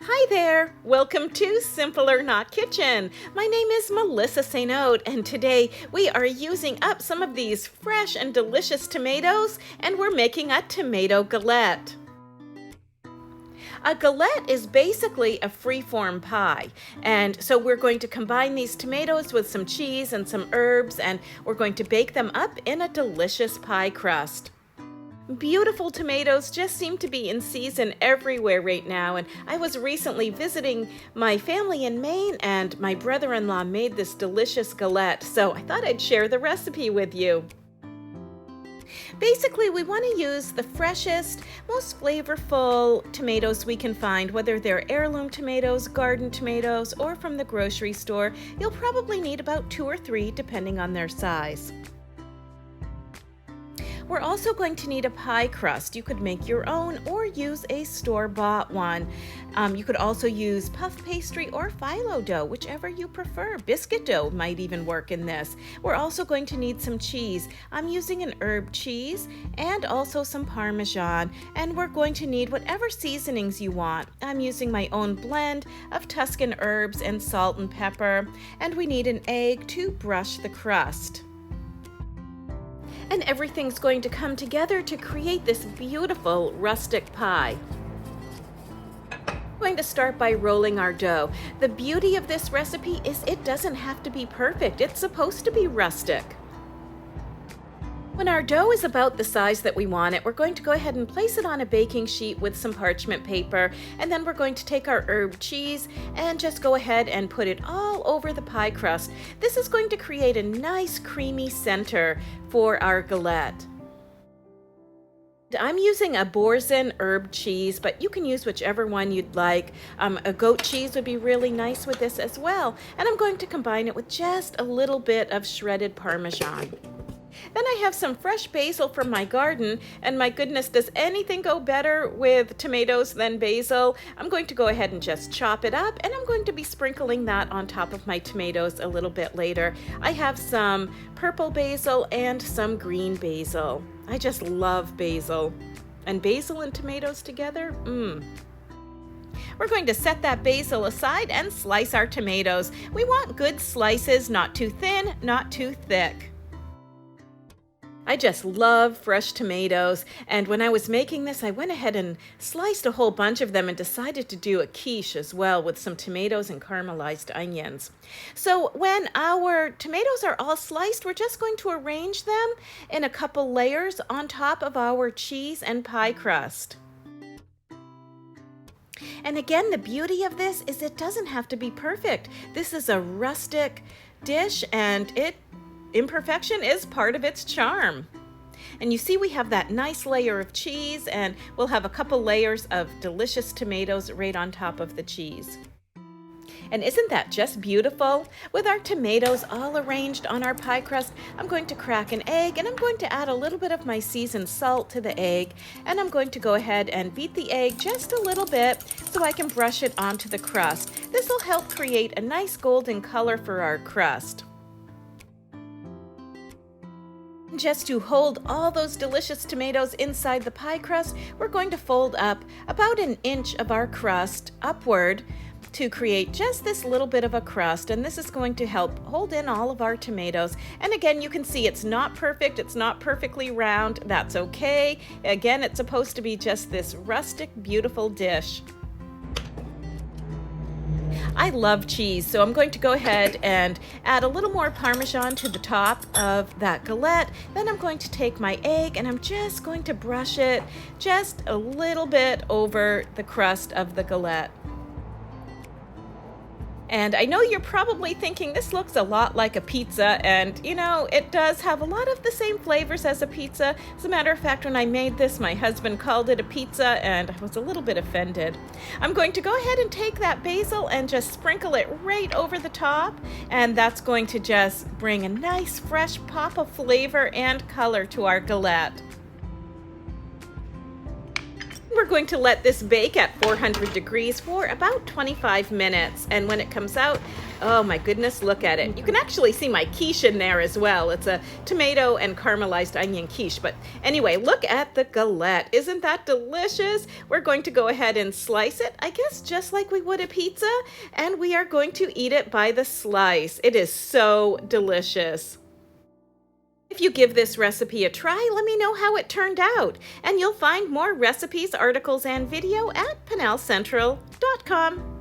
Hi there! Welcome to Simple or Not Kitchen. My name is Melissa St. Ode, and today we are using up some of these fresh and delicious tomatoes, and we're making a tomato galette. A galette is basically a free-form pie, and so we're going to combine these tomatoes with some cheese and some herbs, and we're going to bake them up in a delicious pie crust. Beautiful tomatoes just seem to be in season everywhere right now, and I was recently visiting my family in Maine, and my brother-in-law made this delicious galette, so I thought I'd share the recipe with you. Basically, we want to use the freshest, most flavorful tomatoes we can find, whether they're heirloom tomatoes, garden tomatoes, or from the grocery store. You'll probably need about 2 or 3 depending on their size. We're also going to need a pie crust. You could make your own or use a store-bought one. You could also use puff pastry or phyllo dough, whichever you prefer. Biscuit dough might even work in this. We're also going to need some cheese. I'm using an herb cheese and also some Parmesan, and we're going to need whatever seasonings you want. I'm using my own blend of Tuscan herbs and salt and pepper, and we need an egg to brush the crust. And everything's going to come together to create this beautiful rustic pie. We're going to start by rolling our dough. The beauty of this recipe is it doesn't have to be perfect. It's supposed to be rustic. When our dough is about the size that we want it, we're going to go ahead and place it on a baking sheet with some parchment paper, and then we're going to take our herb cheese and just go ahead and put it all over the pie crust. This is going to create a nice creamy center for our galette. I'm using a Boursin herb cheese, but you can use whichever one you'd like. A goat cheese would be really nice with this as well, and I'm going to combine it with just a little bit of shredded Parmesan. Then I have some fresh basil from my garden, and my goodness, does anything go better with tomatoes than basil? I'm going to go ahead and just chop it up, and I'm going to be sprinkling that on top of my tomatoes a little bit later. I have some purple basil and some green basil. I just love basil. And basil and tomatoes together, We're going to set that basil aside and slice our tomatoes. We want good slices, not too thin, not too thick. I just love fresh tomatoes, and when I was making this, I went ahead and sliced a whole bunch of them and decided to do a quiche as well with some tomatoes and caramelized onions. So when our tomatoes are all sliced, we're just going to arrange them in a couple layers on top of our cheese and pie crust. And again, the beauty of this is it doesn't have to be perfect. This is a rustic dish, and imperfection is part of its charm. And you see we have that nice layer of cheese, and we'll have a couple layers of delicious tomatoes right on top of the cheese. And isn't that just beautiful? With our tomatoes all arranged on our pie crust, I'm going to crack an egg, and I'm going to add a little bit of my seasoned salt to the egg, and I'm going to go ahead and beat the egg just a little bit so I can brush it onto the crust. This will help create a nice golden color for our crust. Just to hold all those delicious tomatoes inside the pie crust, we're going to fold up about 1 inch of our crust upward to create just this little bit of a crust, and this is going to help hold in all of our tomatoes. And again, you can see it's not perfect, it's not perfectly round. That's okay. Again, it's supposed to be just this rustic, beautiful dish. I love cheese, so I'm going to go ahead and add a little more Parmesan to the top of that galette. Then I'm going to take my egg, and I'm just going to brush it just a little bit over the crust of the galette. And I know you're probably thinking this looks a lot like a pizza, and you know, it does have a lot of the same flavors as a pizza. As a matter of fact, when I made this, my husband called it a pizza, and I was a little bit offended. I'm going to go ahead and take that basil and just sprinkle it right over the top, and that's going to just bring a nice fresh pop of flavor and color to our galette. We're going to let this bake at 400 degrees for about 25 minutes. And when it comes out, oh my goodness, look at it. You can actually see my quiche in there as well. It's a tomato and caramelized onion quiche. But anyway, look at the galette. Isn't that delicious? We're going to go ahead and slice it, I guess just like we would a pizza. And we are going to eat it by the slice. It is so delicious. If you give this recipe a try, let me know how it turned out. And you'll find more recipes, articles, and video at PennellCentral.com.